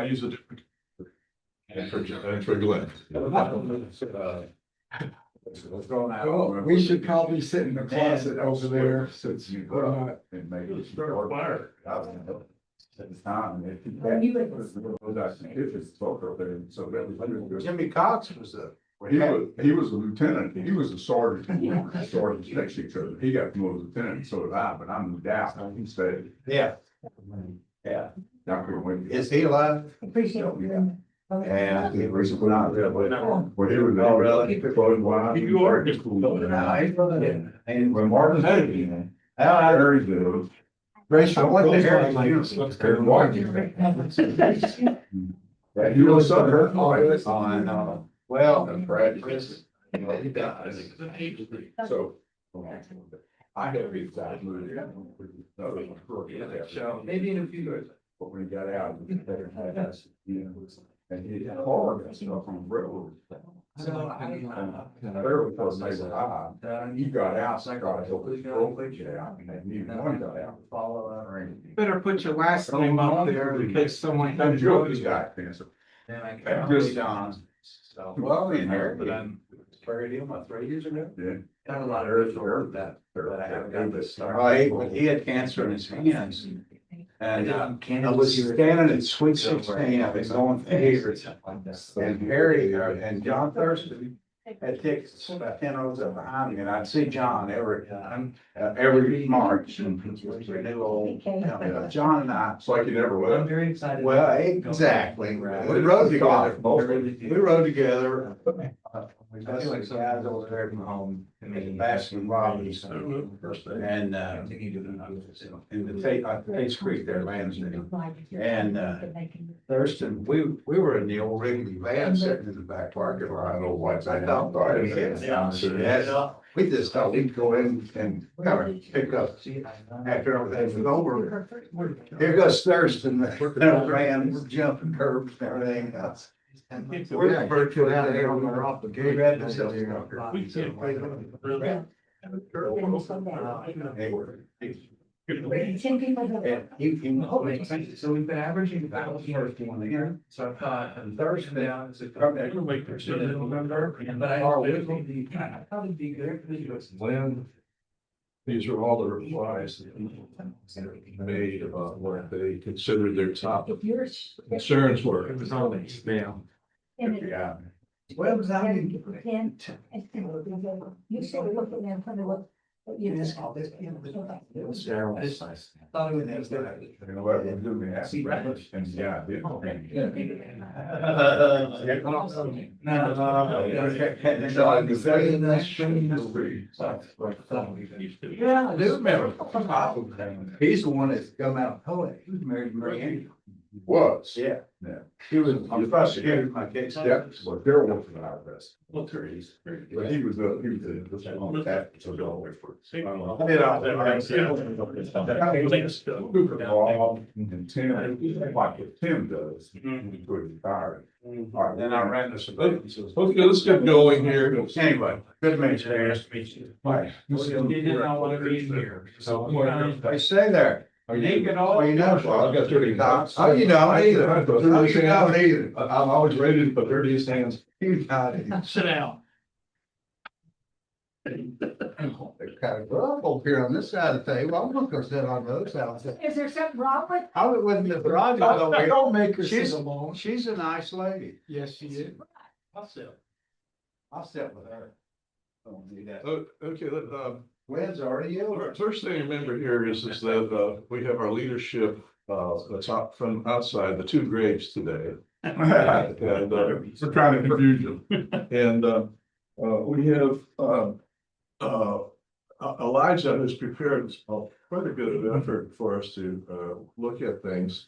I use it. And for Glenn. We should probably sit in the closet over there since we're not. And maybe it's start a fire. At the time, Jimmy Cox was a. he was a lieutenant, he was a sergeant, sergeant next to each other, he got promoted to lieutenant, so did I, but I moved out, he stayed. Yeah. Yeah. Dr. Wayne. Is he alive? Appreciate it. Yeah. He was not really. Well, he was. Oh, really? You are just. And When Martin Hagan. I Very good. Rachel, what the hair? Yeah, you really saw her. Oh, I know. Well, He dies. So. I have been that movie. Maybe in a few years. But when he got out, he better have us, you know, and he had hard and stuff on the railroad. And there was they were high. He got out, thank God, he'll get out, and neither one got out. follow that or anything. Better put your last name up there in case someone comes. This guy, cancer. Just John. So, well, in here, but I'm buried him about 3 years ago. Yeah. Got a lot of earth work that I haven't got this started. Oh, he had cancer in his hands. And I was standing at Sweet 16, I was going for years. And Harry and John Thurston had tickets about 10 rows up behind me, and I'd see John every March. And he was a new old, John and I. It's like you never I'm left. very excited. Well, exactly. We rode together. We rode together. I feel like some guys over there from home, Baskin Robbins, and in the Tate's Creek there, Lansdale. And Thurston, we were in the old Wrigley van sitting in the back parking lot. I know what's I that. thought, we just thought we'd go in and kind of pick up after everything was over. Here goes Thurston, the van, we're jumping curbs and everything else. We're referred to out there on the off the gate. Ten people. So we've been averaging about first one here. So I thought Thursday. down is a November, but I probably be good. When these are all the replies that people made about what they considered their top If you're. concerns were. It was on the email. Yeah. Well, it was out in. You said look at them, tell me what you. It was I just thought it was. You know what, we'll do that. And yeah, I did. Yeah, I do remember. He's the one that's come out of Poland. He was married to Mary Ann. Was. Yeah. Yeah. He was, I was prosecuting my case. Yeah, well, Daryl was an IRS. But he was on that, so don't wait for it. Look at Bob and Tim, like what Tim does, he could retire. All right, Then I ran the civilians. Okay, let's get going here. Anyway, good to meet you. Nice to meet you. Bye. You did not want to be here, so. I stay there. Are you get all- Well, you know. Well, I've got 30 hands. Oh, you don't either. Oh, you don't either. I'm always ready to put 30 hands. You got it. Sit down. They're kind of rough over here on this side of the table. I'm not gonna sit on the other side. Is there something wrong with? I wouldn't have brought you over here. Don't make her She's- sit alone. She's a nice lady. Yes, she is. I'll sit with her. Don't do that. Okay, Gwen's already over. first thing to remember here is that, we have our leadership, that's out from outside, the two graves today. And, we're trying to confuse them. And, we have, Elijah has prepared quite a bit of effort for us to, look at things.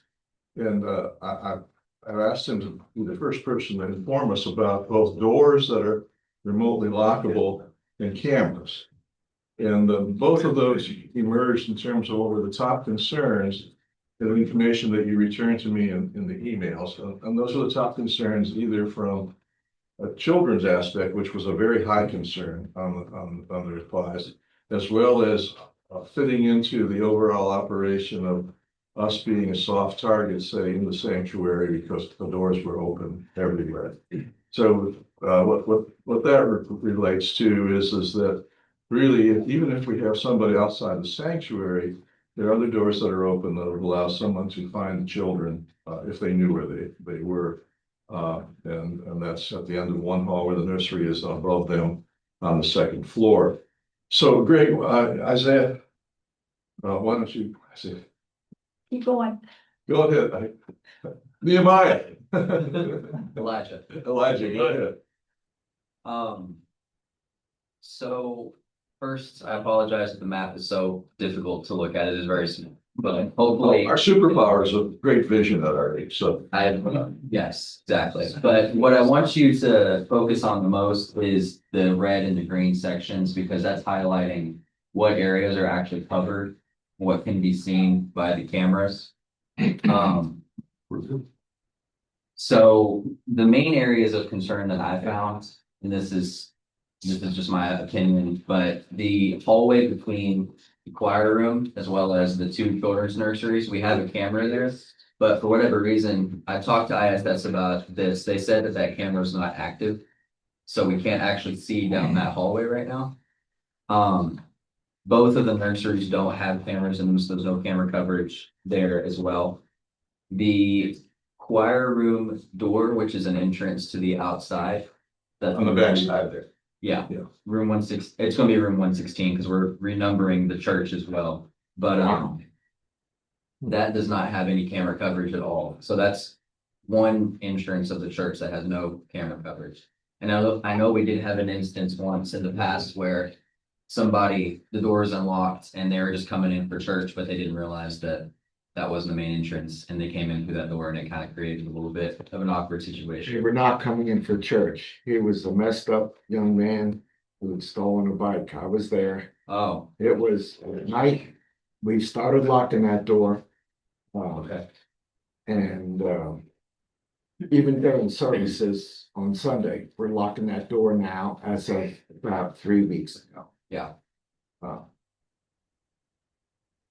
And, I've asked him to be the first person to inform us about both doors that are remotely lockable and cameras. And both of those emerged in terms of over the top concerns and information that you returned to me in the emails. And those are the top concerns, either from a children's aspect, which was a very high concern on the replies, as well as fitting into the overall operation us being a soft target, say, in the sanctuary because the doors were open everywhere. So what that relates to is that really, even if we have somebody outside the sanctuary, there are other doors that are open that would allow someone to find the children if they knew where they were. And that's at the end of one hall where the nursery is above them on the second floor. So Greg, Isaiah, why don't you say, Keep going. go ahead. Nehemiah. Elijah. Elijah, go ahead. So first, I apologize if the map is so difficult to look at. It is very small, but hopefully Our superpower is a great vision at our age, so. yes, exactly. But what I want you to focus on the most is the red and the green sections, because that's highlighting what areas are actually covered, what can be seen by the cameras. So the main areas of concern that I found, and this is just my opinion, but the hallway between the choir room as well as the two children's nurseries, we have a camera there. But for whatever reason, I talked to ISS about this. They said that that camera is not active. So we can't actually see down that hallway right now. Both of the nurseries don't have cameras in them, so there's no camera coverage there as well. The choir room door, which is an entrance to the outside. On the back side there. Yeah. Yeah. Room 16, it's gonna be room 116 because we're renumbering the church as well. But that does not have any camera coverage at all. So that's one entrance of the church that has no camera coverage. And I know we did have an instance once in the past where the door was unlocked and they were just coming in for church, but they didn't realize that that wasn't the main entrance and they came in through that door, and it kind of created a little bit of an awkward They situation. were not coming in for church. He was a messed up young man who had stolen a bike. I was there. Oh, It was at night. We started locking that door. okay. And even during services on Sunday, we're locking that door now as of about 3 weeks ago. Yeah.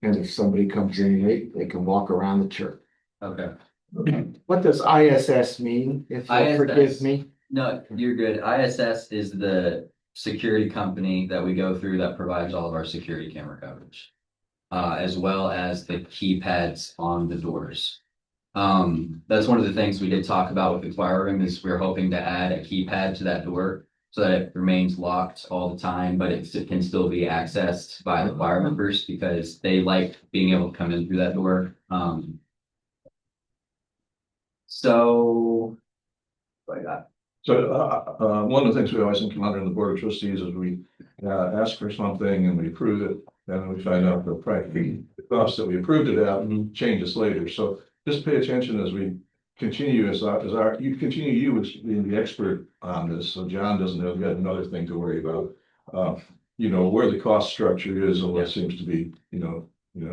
And if somebody comes in late, they can walk around the church. Okay. What does ISS mean? If you'll forgive ISS. me. No, you're good. ISS is the security company that we go through that provides all of our security camera coverage, as well as the keypads on the doors. That's one of the things we did talk about with the choir room is we're hoping to add a keypad to that door so that it remains locked all the time, but it can still be accessed by the choir members because they like being able to come in through that door. So what I got? So one of the things we always encounter in the Board of Trustees is we ask for something and we approve it, and then we find out the price, the cost that we approved it at changes later. So just pay attention as we continue you continue as being the expert on this. So John doesn't have got another thing to worry about. Where the cost structure is and what seems to be,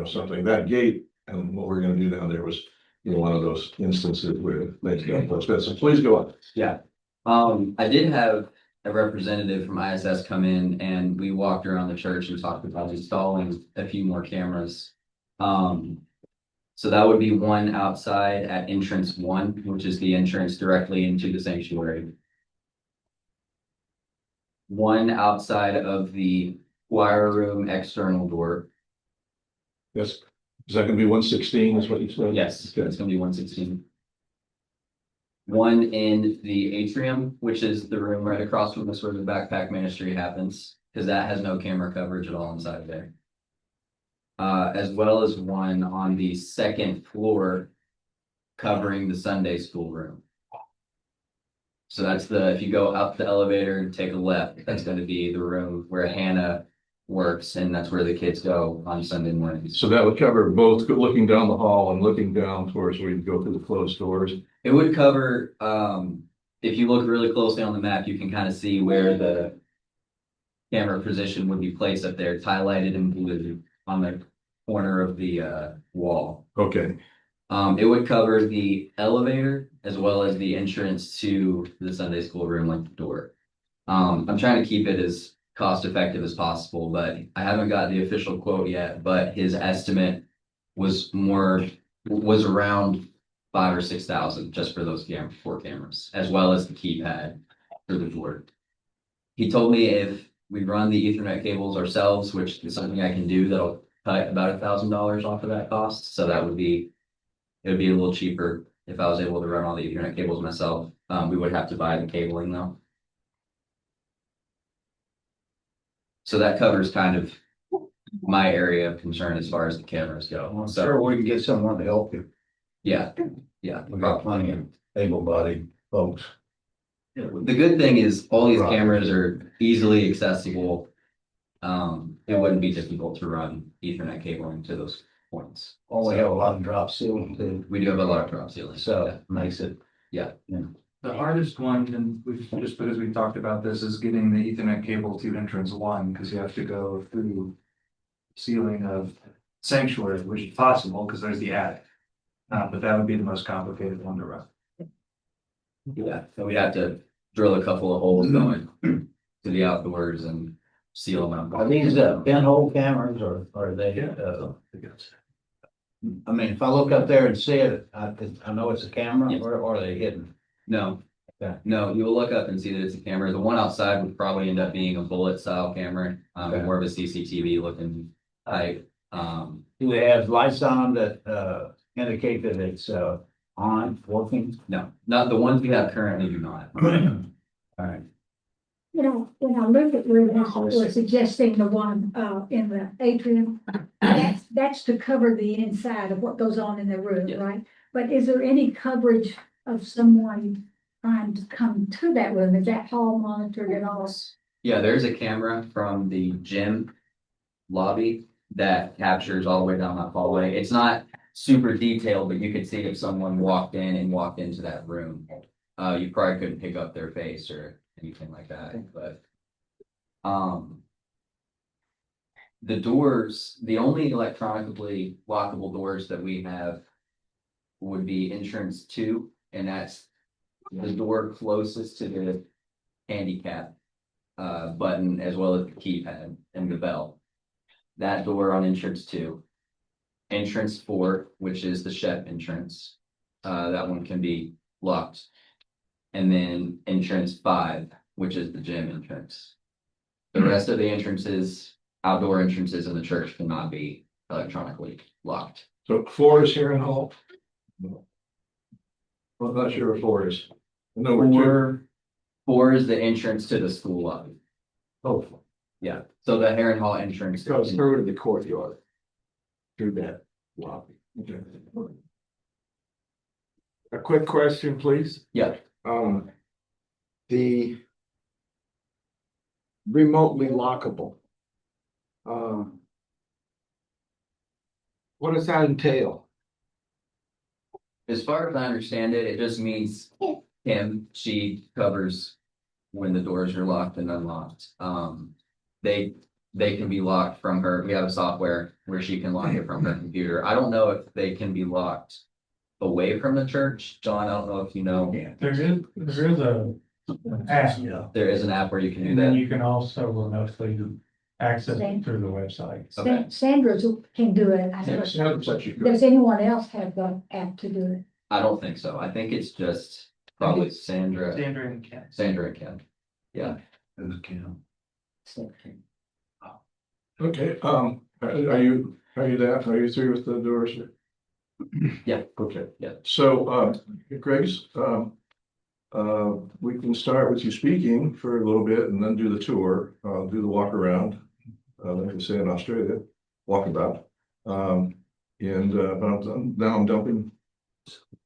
something that gate and what we're going to do down there was, one of those instances where things got close. So please go on. Yeah. I did have a representative from ISS come in and we walked around the church and talked about installing a few more cameras. So that would be one outside at entrance 1, which is the entrance directly into the sanctuary. One outside of the choir room external door. Yes. Is that going to be 116 is what you said? Yes, Okay. it's gonna be 116. One in the atrium, which is the room right across from this where the backpack ministry happens, because that has no camera coverage at all inside of there. As well as one on the second floor covering the Sunday school room. So that's if you go up the elevator and take a left, that's going to be the room where Hannah works, and that's where the kids go on Sunday mornings. So that would cover both looking down the hall and looking down towards where you go through the closed doors. It would cover, if you look really closely on the map, you can kind of see where the camera position would be placed up there. It's highlighted in blue on the corner of the wall. Okay. It would cover the elevator as well as the entrance to the Sunday school room, like the door. I'm trying to keep it as cost effective as possible, but I haven't got the official quote yet, but his estimate was more was around 5 or 6 thousand just for those 4 cameras, as well as the keypad for the door. He told me if we run the Ethernet cables ourselves, which is something I can do, that'll cut about $1,000 off of that cost. So that would be, it would be a little cheaper if I was able to run all the Ethernet cables myself. We would have to buy the cabling though. So that covers kind of my area of concern as far as the cameras go. I'm So, sure we can get someone to help you. yeah, yeah. We got plenty of able-bodied folks. The good thing is all these Right. cameras are easily accessible. It wouldn't be difficult to run Ethernet cabling to those points. Oh, we have a lot of drop ceiling too, We do have a lot of drop ceilings. so it makes it. Yeah. The hardest one, and we've, just because we talked about this, is getting the Ethernet cable to entrance one, because you have to go through ceiling of sanctuary, which is possible, because there's the attic. But that would be the most complicated one to run. Yeah, so we have to drill a couple of holes going to the outdoors and seal them Are up. these pinhole cameras or are they, I mean, if I look up there and see it, I know it's a camera Yes. or are they hidden? No, Okay. no, you will look up and see that it's a camera. The one outside would probably end up being a bullet style camera, Okay. more of a CCTV looking type. Do they have lights on that indicate that it's on, working? No, not the ones we have currently do not. All right. You know, when I look at where we're suggesting the one in the atrium, that's to cover the inside of what goes on in the room, Yeah. right? But is there any coverage of someone trying to come to that room? Is that hall monitored at all? Yeah, there's a camera from the gym lobby that captures all the way down that hallway. It's not super detailed, but you could see if someone walked in and walked into that room. You probably couldn't pick up their face or anything like that, but the doors, the only electronically lockable doors that we have would be entrance 2, and that's the door closest to the handicap button, as well as the keypad and the bell. That door on entrance 2. Entrance 4, which is the chef entrance, that one can be locked. And then entrance 5, which is the gym entrance. The rest of the entrances, outdoor entrances in the church cannot be electronically locked. So 4 is here in Hall? No. I'm not sure what 4 is. No, we're 2. 4 is the entrance to the school lobby. Oh, Yeah, so the Heron Hall entrance. Goes through to the courtyard. Through that lobby. okay. A quick question, please. Yeah, The remotely lockable. What does that entail? as far as I understand it, it just means she covers when the doors are locked and unlocked. They can be locked from her. We have a software where she can lock it from her computer. I don't know if they can be locked away from the church. John, I don't know if you know. There is a app, There is an app where you can do and then that. you can also remotely access it through the website. Okay. Sandra's can do it. I Yeah, suppose. sounds like you could. Does anyone else have the app to do it? I don't think so. I think it's just probably Sandra Standard and Ken. and Ken. Yeah. Okay, are you through with the doors? Yeah. Okay. Yeah. So, Grace, we can start with you speaking for a little bit and then do the tour, do the walk around. Like we say in Australia, walkabout. Now I'm dumping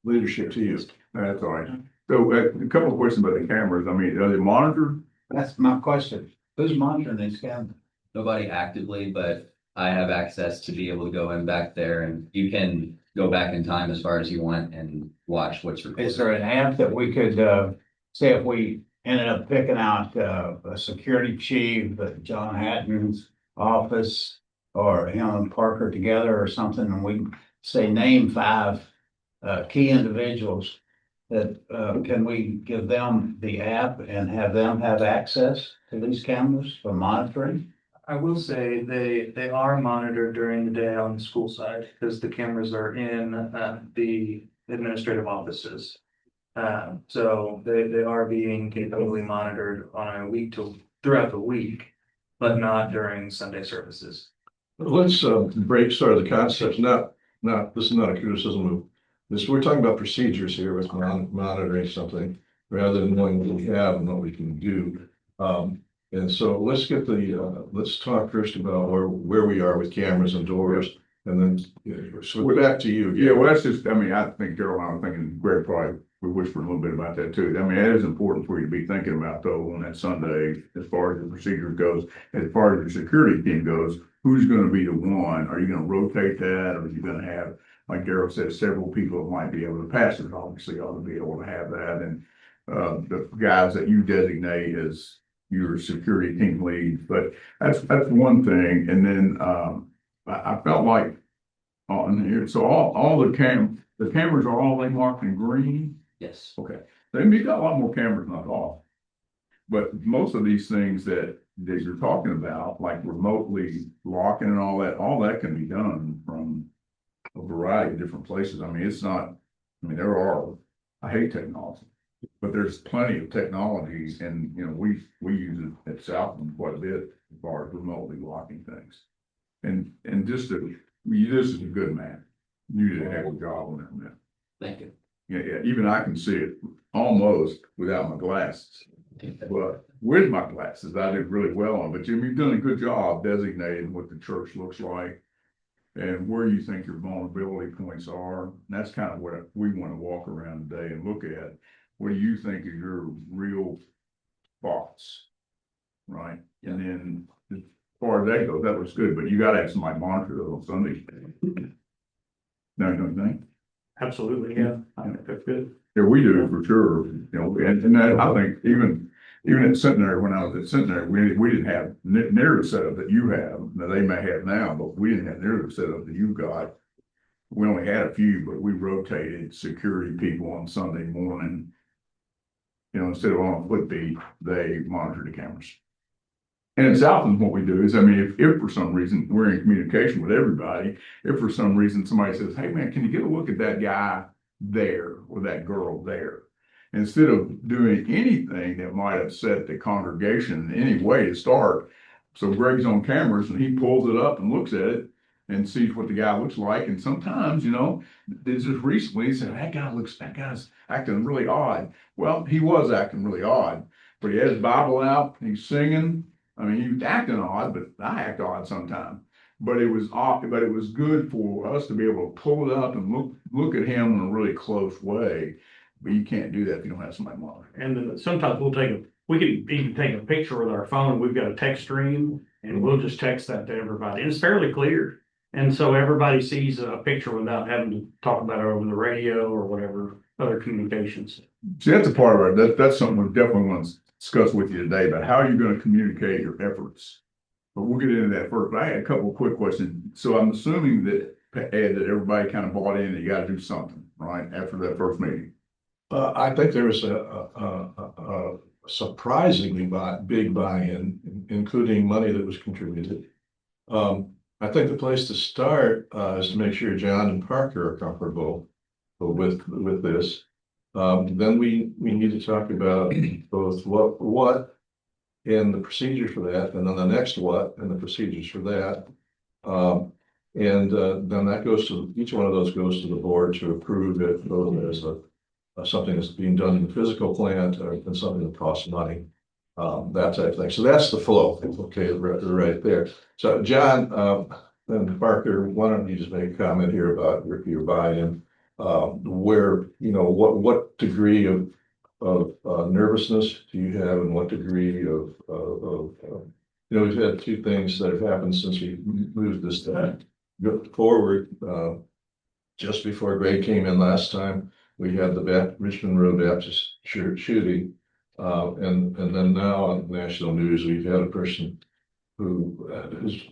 leadership to you. That's all right. So a couple of questions about the cameras. I mean, are they monitored? That's my question. Who's monitoring these cameras? Nobody actively, but I have access to be able to go in back there, and you can go back in time as far as you want and watch what's recorded. Is there an app that we could, say if we ended up picking out, a security chief at John Hatton's office or him and Parker together or something, and we say name 5, key individuals that, can we give them the app and have them have access to these cameras for monitoring? I will say they are monitored during the day on the school side because the cameras are in the administrative offices. So they are being capably monitored on a throughout the week, but not during Sunday services. Let's break sort of the concepts, this is not a criticism of this, we're talking about procedures here with monitoring something rather than knowing what we have and what we can do. And so let's get let's talk first about where we are with cameras and doors and then, so back to you. Yeah, well, that's just, I mean, I think Gerald and I were thinking, Greg probably, we whispered a little bit about that too. I mean, it is important for you to be thinking about though on that Sunday, as far as the procedure goes, as far as the security team goes, who's gonna be the one? Are you gonna rotate that? Or are you gonna have, like Gerald said, several people that might be able to pass it, obviously ought to be able to have that. And the guys that you designate as your security team leads, but that's one thing. And then I felt like on here, so all the cameras are all they marked in green. Yes. Okay, they got a lot more cameras, not all. But most of these things that you're talking about, like remotely locking and all that can be done from a variety of different places. I mean, it's not, I mean, I hate technology, but there's plenty of technology and, you know, we use it at Southland quite a bit as far as remotely locking things. And this is a good man. You did a heck of a job on that, man. Thank you. Yeah, even I can see it almost without my glasses. But with my glasses, I did really well on. But Jim, you've done a good job designating what the church looks like and where you think your vulnerability points are. And that's kind of what we want to walk around today and look at. What do you think are your real thoughts? Right. Yeah. And then as far as that goes, that was good, but you got to have somebody monitor those on Sunday. No, you don't think? Absolutely, yeah. I think that's good. Yeah, we do for sure, you know, and that, I think even at Centenary, when I was at Centenary, we didn't have near the setup that you have, that they may have now, but we didn't have near the setup that you got. We only had a few, but we rotated security people on Sunday morning. You know, instead of on a foot beat, they monitor the cameras. And in Southland, what we do is, I mean, if for some reason we're in communication with everybody, if for some reason somebody says, hey man, can you get a look at that guy there or that girl there? Instead of doing anything that might upset the congregation in any way to start. So Greg's on cameras and he pulls it up and looks at it and sees what the guy looks like. And sometimes, you know, this just recently he said, that guy's acting really odd. Well, he was acting really odd, but he had his Bible out, he's singing. I mean, he was acting odd, but I act odd sometimes. But it was odd, but it was good for us to be able to pull it up and look at him in a really close way. But you can't do that if you don't have somebody monitoring. And then sometimes we can even take a picture with our phone. We've got a text stream and we'll just text that to everybody. And it's fairly clear. And so everybody sees a picture without having to talk about it over the radio or whatever other communications. See, that's a part of it. That's something we definitely want to discuss with you today about how you're going to communicate your efforts. But we'll get into that first. But I had a couple of quick questions. So I'm assuming that, Ed, that everybody kind of bought in that you got to do something, right, after that first meeting. I think there was a surprisingly big buy-in, including money that was contributed. I think the place to start is to make sure John and Parker are comfortable with this. Then we need to talk about both what and the procedure for that, and then the next what and the procedures for that. Then that goes to, each one of those goes to the board to approve it, whether there's something that's being done in the physical plant or something that costs money, that type of thing. So that's the flow, okay, right there. So John and Parker, why don't you just make a comment here about your buy-in, where, you know, what degree of nervousness do you have, and what degree of you know, we've had two things that have happened since we moved this forward. Just before Greg came in last time, we had the Richmond Road Baptist Church shooting. And then now on national news, we've had a person who has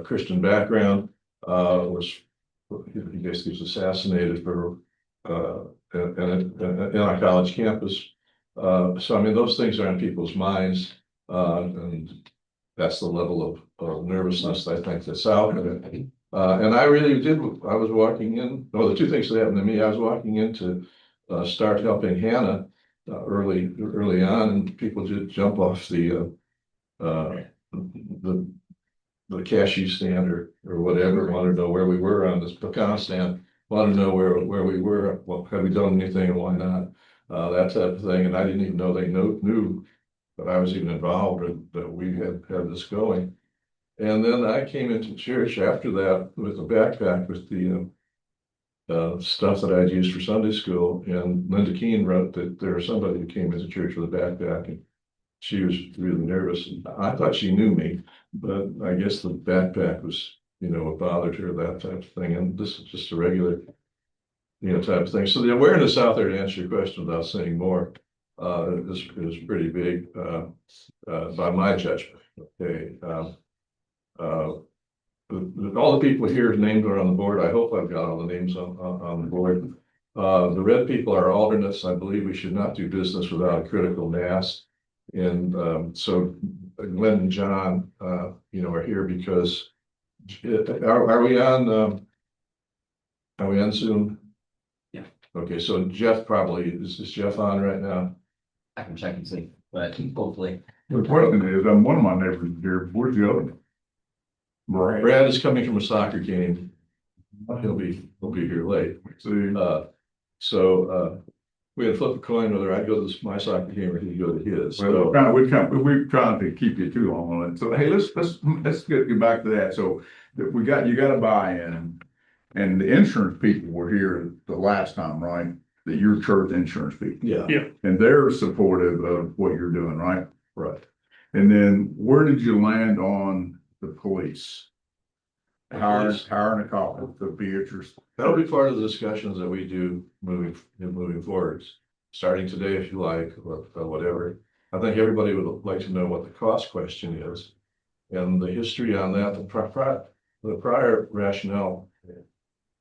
Christian background, he basically was assassinated in our college campus. So I mean, those things are on people's minds. And that's the level of nervousness I think that's out there. And I really did, I was walking in, well, the two things that happened to me, I was walking in to start helping Hannah early on, and people did jump off the cashew stand or whatever, wanted to know where we were on this pecan stand, wanted to know where we were, well, have we done anything and why not? That type of thing, and I didn't even know they knew that I was even involved or that we had this going. And then I came into church after that with a backpack with the stuff that I'd used for Sunday school, and Linda Keene wrote that there was somebody who came into church with a backpack, and she was really nervous. And I thought she knew me, but I guess the backpack was, what bothered her, that type of thing. And this is just a regular, type of thing. So the awareness out there, to answer your question without saying more, is pretty big by my judgment. Okay. All the people here named are on the board. I hope I've got all the names on the board. The red people are alternates. I believe we should not do business without a critical mass. And so Glenn and John, are here because are we on Zoom? Yeah. Okay, so Jeff probably is Jeff on right now? I can check and see, but hopefully. The question is, one of my neighbors here, where's the other one? Brad is coming from a soccer game. He'll be here late. So we had to flip a coin whether I'd go to my soccer game or he'd go to his. Well, we're trying to keep you too long on it. So hey, let's get back to that. So you got to buy in, and the insurance people were here the last time, right? That your church insurance people. Yeah. And they're supportive of what you're doing, right? Right. And then where did you land on the police? Hiring a cop to be at your. That'll be part of the discussions that we do moving forwards, starting today, if you like, or whatever. I think everybody would like to know what the cost question is, and the history on that. The prior rationale,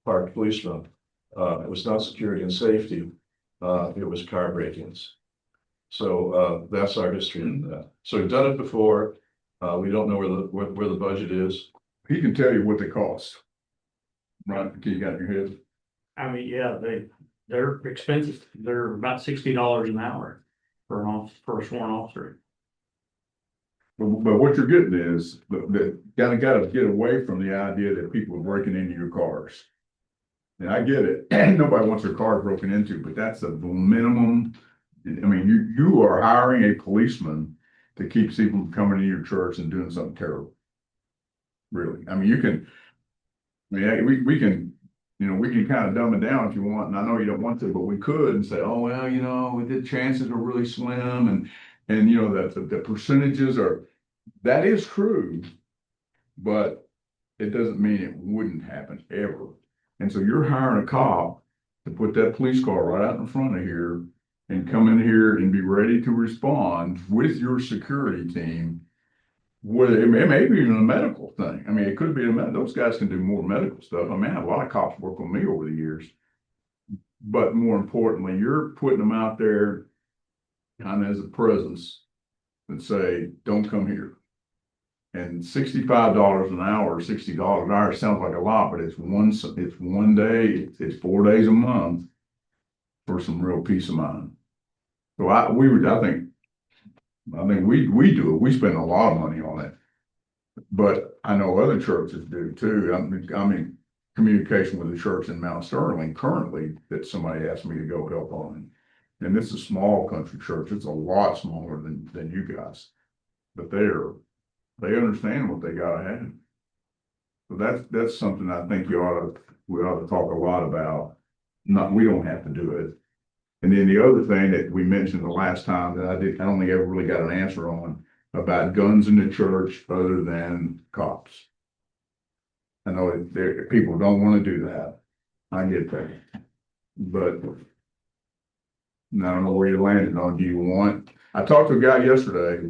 parked policeman, it was not security and safety, it was car break-ins. So that's our history in that. So we've done it before. We don't know where the budget is. He can tell you what they cost. Right, you got in your head. I mean, yeah, they're expensive. They're about $60 an hour for a sworn officer. But what you're getting is that gotta get away from the idea that people are breaking into your cars. And I get it. Nobody wants their car broken into, but that's the minimum. I mean, you are hiring a policeman to keep people from coming to your church and doing something terrible. Really, I mean, we can, we can kind of dumb it down if you want, and I know you don't want to, but we could and say, oh, well, the chances are really slim, and the percentages that is true, but it doesn't mean it wouldn't happen ever. And so you're hiring a cop to put that police car right out in front of here and come in here and be ready to respond with your security team. Whether it may be even a medical thing. I mean, it could be those guys can do more medical stuff. I mean, I have a lot of cops work with me over the years. But more importantly, you're putting them out there kind of as a presence and say, don't come here. And $65 an hour, $60 an hour sounds like a lot, but it's one day, it's 4 days a month for some real peace of mind. So I think we do it. We spend a lot of money on it, but I know other churches do too. I'm in communication with the church in Mount Sterling currently that somebody asked me to go help on. And this is a small country church. It's a lot smaller than you guys, but they understand what they gotta have. So that's something I think we ought to talk a lot about. We don't have to do it. And then the other thing that we mentioned the last time that I don't think I ever really got an answer on about guns in the church other than cops. I know people don't want to do that. I get that. But I don't know where you landed on. I talked to a guy yesterday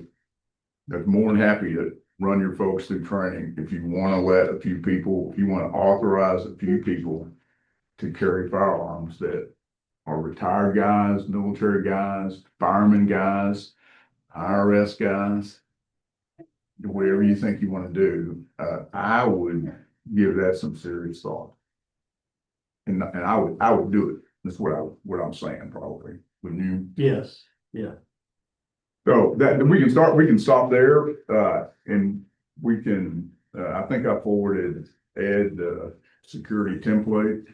that's more than happy to run your folks through training if you want to let a few people, if you want to authorize a few people to carry firearms that are retired guys, military guys, firemen guys, IRS guys. whatever you think you want to do, I would give that some serious thought. And I would do it. That's what I'm saying probably. When you, Yes. so that, we can stop there, and we can, I think I forwarded Ed the security template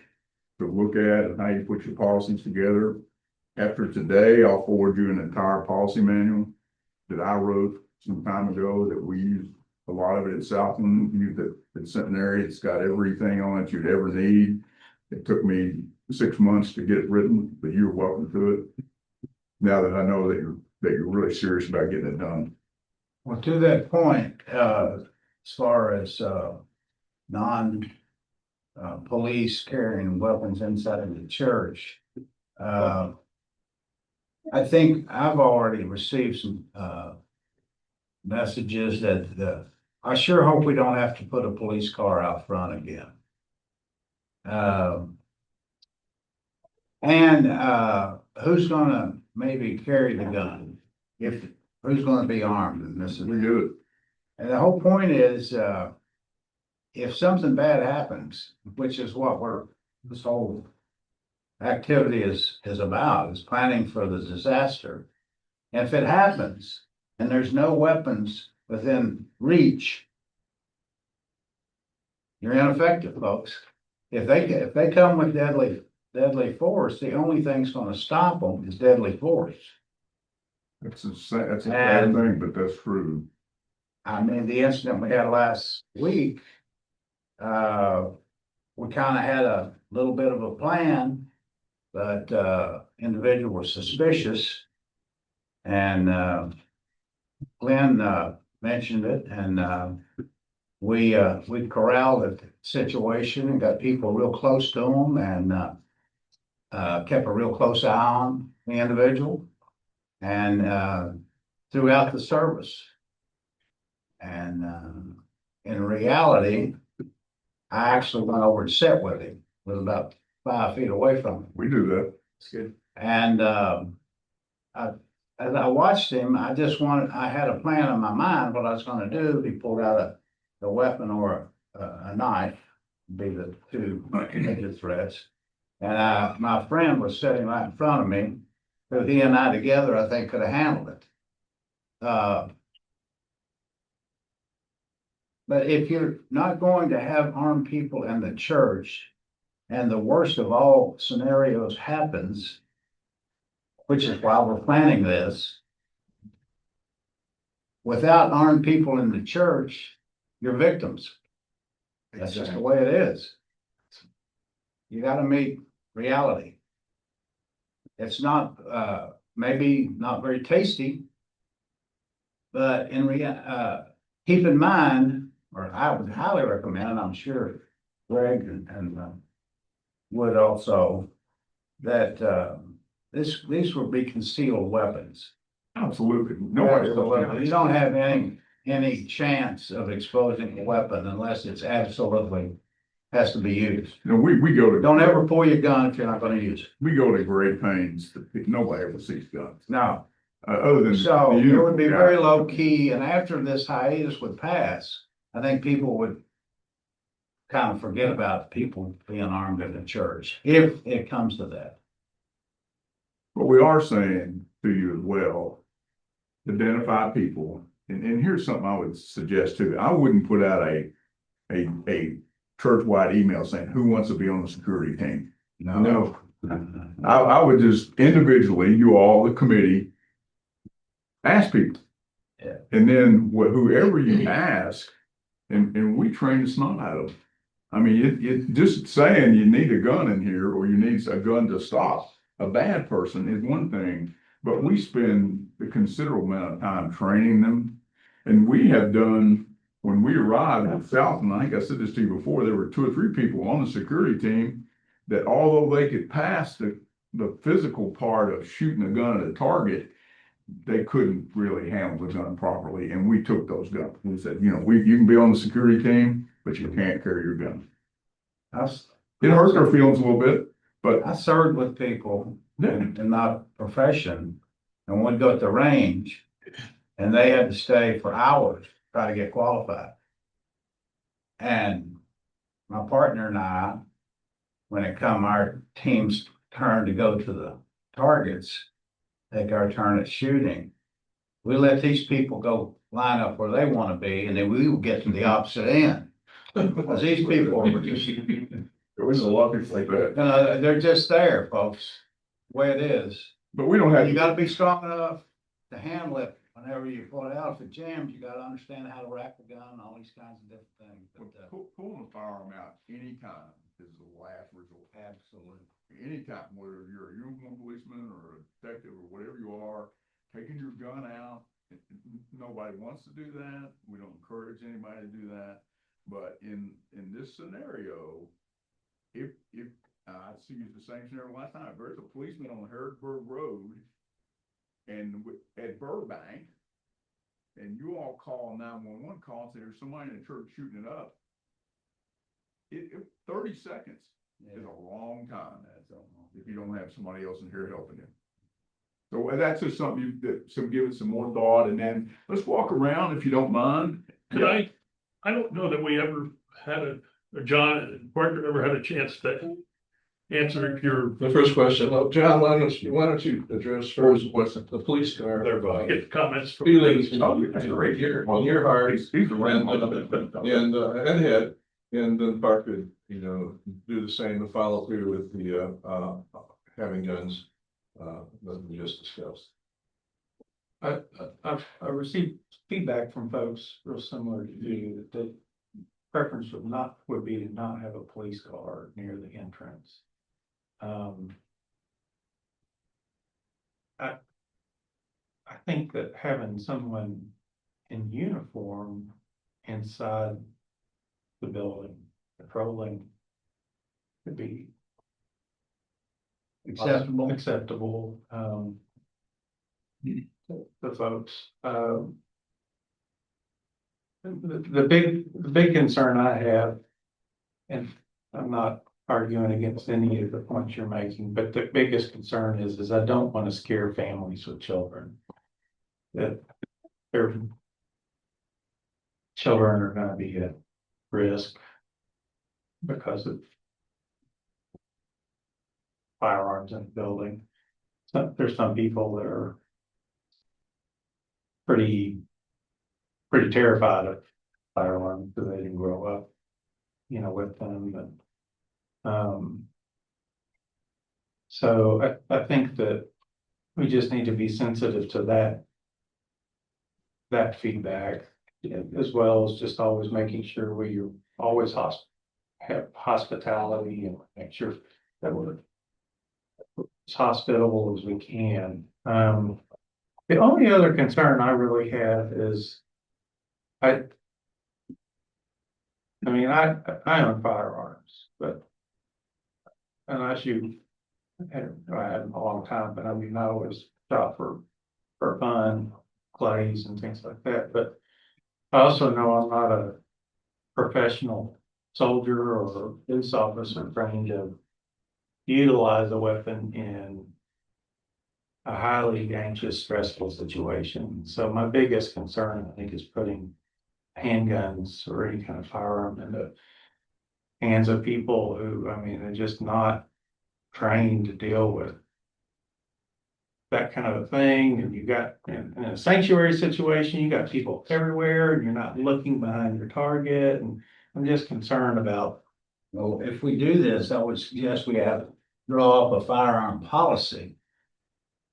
to look at and how you put your policies together. After today, I'll forward you an entire policy manual that I wrote some time ago that we use a lot of it at Southland. It's centenary. It's got everything on it you'd ever need. It took me 6 months to get it written, but you're welcome to it. Now that I know that you're really serious about getting it done. Well, to that point, as far as, police carrying weapons inside of the church, I think I've already received some, messages that, I sure hope we don't have to put a police car out front again. Who's gonna maybe carry the gun? Who's gonna be armed in this? We do it. And the whole point is, if something bad happens, which is what this whole activity is about, is planning for the disaster. If it happens and there's no weapons within reach, you're ineffective, folks. If they come with deadly force, the only thing's gonna stop them is deadly force. That's a sad thing, but that's true. I mean, the incident we had last week, we kind of had a little bit of a plan, but individual was suspicious. And Glenn mentioned it, and we corralled the situation and got people real close to him, and kept a real close eye on the individual, and throughout the service. And in reality, I actually went over and sat with him, was about 5 feet away from him. We do that. It's good. And as I watched him, I had a plan in my mind what I was gonna do. He pulled out a weapon or a knife, be the two major threats. And my friend was sitting right in front of me, who he and I together, I think, could have handled it. But if you're not going to have armed people in the church, and the worst of all scenarios happens, which is why we're planning this, without armed people in the church, you're victims. That's just the way it is. You gotta meet reality. It's not, maybe not very tasty, but keep in mind, or I would highly recommend, I'm sure Greg and would also, that these would be concealed weapons. Absolutely. Nobody. You don't have any chance of exposing a weapon unless it's absolutely has to be used. You know, we go to. Don't ever pull your gun if you're not gonna use it. We go to great pains. Nobody ever sees guns. No. Other than. So the it would be uniform very guy. low key, and after this hiatus would pass, I think people would kind of forget about people being armed in the church, if it comes to that. But we are saying to you as well, identify people. And here's something I would suggest too. I wouldn't put out a church-wide email saying, who wants to be on the security team? No. I would just individually, you all, the committee, ask people. Yeah. And then whoever you ask, and we train the snot out of them. I mean, it just saying you need a gun in here or you need a gun to stop a bad person is one thing, but we spend a considerable amount of time training them. And we have done, when we arrived in Southland, I think I said this to you before, there were 2 or 3 people on the security team that although they could pass the physical part of shooting a gun at a target, they couldn't really handle the gun properly. And we took those guns. We said, you can be on the security team, but you can't carry your gun. It hurts our feelings a little bit, but. I served with people in my profession, and would go at the range, and they had to stay for hours try to get qualified. And my partner and I, when it come our team's turn to go to the targets, take our turn at shooting, we let these people go line up where they want to be, and then we will get to the opposite end. Because these people are just, There was a lot of people like that, they're just there, folks, the way it is. but we don't have. You gotta be strong enough to handle it whenever you pull it out. If it jams, you gotta understand how to rack the gun and all these kinds of different things. But, Pulling a firearm out anytime is the last resort. absolutely. Anytime, whether you're a uniformed policeman or a detective or whatever you are, taking your gun out, nobody wants to do that. We don't encourage anybody to do that. But in this scenario, if I see the same scenario last time, if there's a policeman on Harrisburg Road and at Burbank, and you all call 911 call and say there's somebody in the church shooting it up, 30 seconds is a long time. If you don't have somebody else in here helping you. So that's just something give it some more thought, and then let's walk around if you don't mind. Could I don't know that we ever had or John, Parker ever had a chance to answer your, The first question, well, John, why don't you address first what's the police car? get comments from. Feelings, Oh, that's right here. on your heart, He's around. and head, and then Park could, do the same to follow through with the, having guns, that we just discussed. I've received feedback from folks real similar to you, that the preference would be to not have a police car near the entrance. I think that having someone in uniform inside the building patrolling could be acceptable, the folks. The big concern I have, and I'm not arguing against any of the points you're making, but the biggest concern is I don't want to scare families with children. That their children are gonna be at risk because of firearms in the building. So there's some people that are pretty terrified of firearms because they didn't grow up, with them. And so I think that we just need to be sensitive to that feedback, as well as just always making sure we always have hospitality and make sure that we're as hospitable as we can. The only other concern I really have is I own firearms, but and I shoot. I had a long time, but I always shot for fun, clays and things like that. But I also know I'm not a professional soldier or police officer trained to utilize a weapon in a highly anxious, stressful situation. So my biggest concern, I think, is putting handguns or any kind of firearm in the hands of people who, are just not trained to deal with that kind of a thing. And you got, in a sanctuary situation, you got people everywhere and you're not looking behind your target. And I'm just concerned about. Well, if we do this, I would suggest we draw up a firearm policy.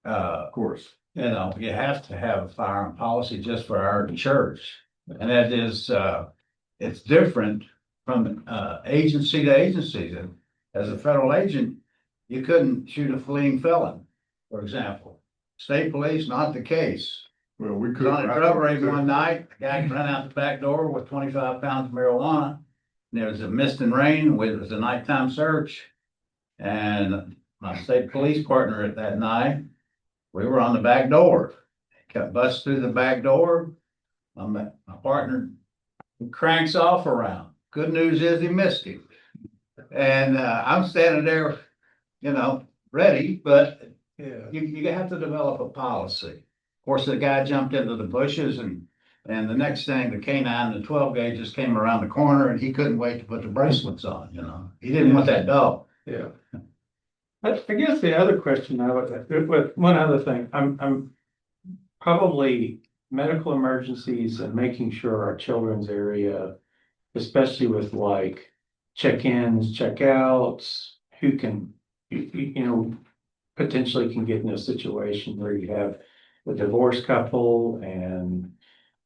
Of course. You have to have a firearm policy just for our church. And that is, it's different from agency to agency. As a federal agent, you couldn't shoot a fleeing felon, for example. State police, not the case. Well, we I was could. on a drug raid one night, a guy ran out the back door with 25 pounds of marijuana. And there was a mist and rain, it was a nighttime search. And my state police partner at that night, we were on the back door. Got bust through the back door. My partner cranks off around. Good news is he missed him. And I'm standing there, ready, but you have to develop a policy. Of course, the guy jumped into the bushes and And the next thing, the K9 and the 12 gauge just came around the corner and he couldn't wait to put the bracelets on, you know? He didn't want that dog. Yeah. I guess the other question I would, with one other thing, I'm probably medical emergencies and making sure our children's area, especially with like check-ins, check-outs, who can, you know, potentially can get in a situation where you have a divorced couple and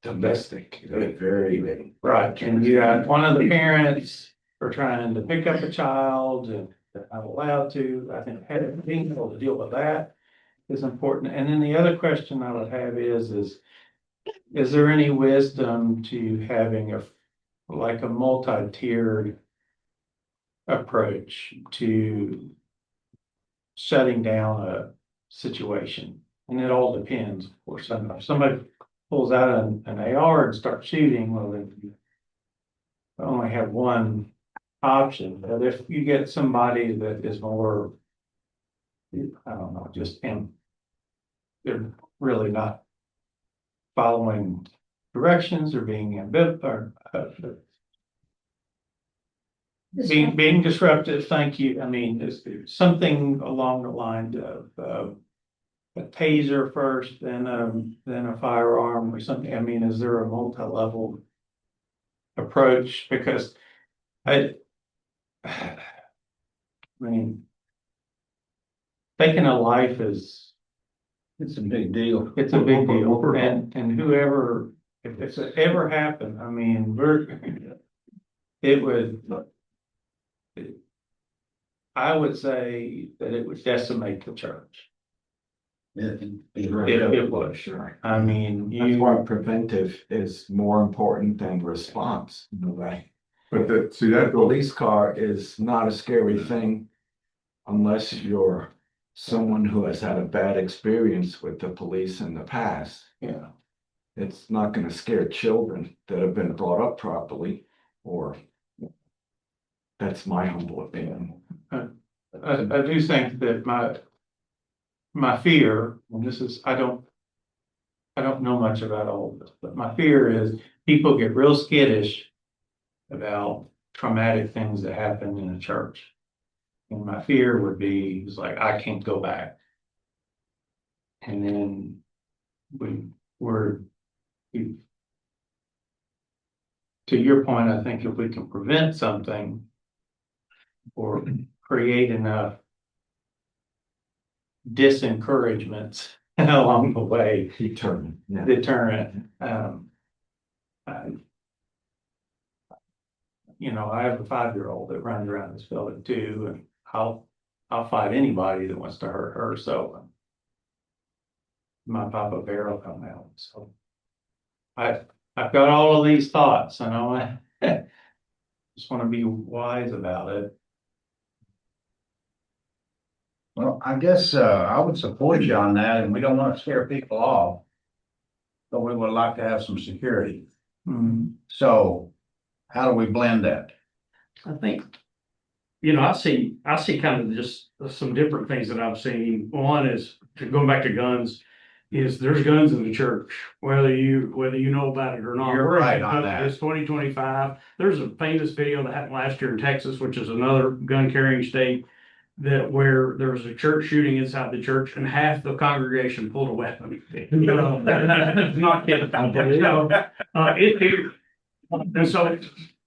Domestic, very. right, and you got one of the parents are trying to pick up a child and they're not allowed to. I think being able to deal with that is important. And then the other question I would have is there any wisdom to having like a multi-tiered approach to shutting down a situation? And it all depends, of course. If somebody pulls out an AR and starts shooting, well, then you only have one option. But if you get somebody that is more, I don't know, they're really not following directions or being ambivalent or being disruptive, thank you. I mean, there's something along the line of a taser first, then a firearm or something. I mean, is there a multi-level approach? Because I mean, taking a life is, It's a big deal. it's a big deal. And whoever, if it's ever happened, I mean, I would say that it would decimate the church. It was. Sure. I mean, That's why preventive is more important than response, in a way. But see, The that, police car is not a scary thing unless you're someone who has had a bad experience with the police in the past. yeah, It's not gonna scare children that have been brought up properly, or that's my humble opinion. I do think that my fear, and this is, I don't know much about all of this, but my fear is people get real skittish about traumatic things that happen in a church. And my fear would be, it's like, I can't go back. And then to your point, I think if we can prevent something or create enough disencouragements along the way, Determined, yeah. deterrent. I have a 5-year-old that runs around this building too, and I'll fight anybody that wants to hurt her. So my Papa Bear will come out. So I've got all of these thoughts, and I just want to be wise about it. Well, I guess, I would support you on that, and we don't want to scare people off. But we would like to have some security. So how do we blend that? I think, I see kind of just some different things that I've seen. One is, going back to guns, is there's guns in the church, whether you know about it or not. You're right on that. It's 2025. There's a famous video that happened last year in Texas, which is another gun carrying state, where there was a church shooting inside the church and half the congregation pulled a weapon. Not kidding. And so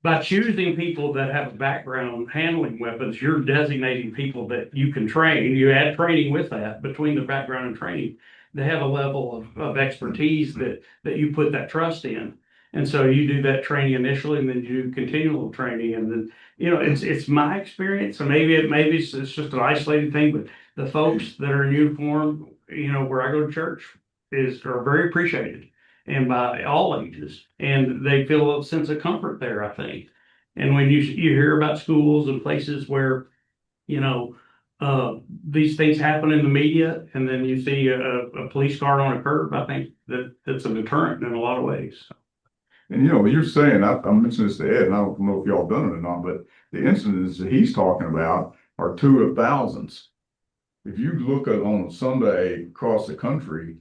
by choosing people that have a background handling weapons, you're designating people that you can train. You add training with that between the background and training. They have a level of expertise that you put that trust in. And so you do that training initially, and then you do continual training. And then, it's my experience, and maybe it's just an isolated thing, but the folks that are in uniform, where I go to church are very appreciated, and by all ages, and they feel a sense of comfort there, I think. And when you hear about schools and places where, these things happen in the media, and then you see a police car on a curb, I think that's a deterrent in a lot of ways. and you're saying, I mentioned this to Ed, and I don't know if y'all done it or not, but the incidents that he's talking about are 2 of thousands. If you look at on Sunday across the country,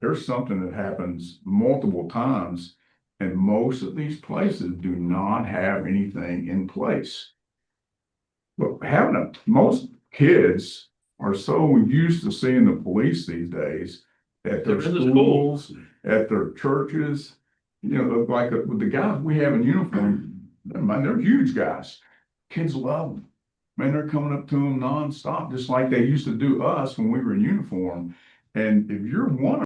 there's something that happens multiple times. And most of these places do not have anything in place. But most kids are so used to seeing the police these days at their They're in the school. schools, at their churches. You know, like with the guys we have in uniform, man, they're huge guys. Kids love them. Man, they're coming up to them nonstop, just like they used to do us when we were in uniform. And if you're one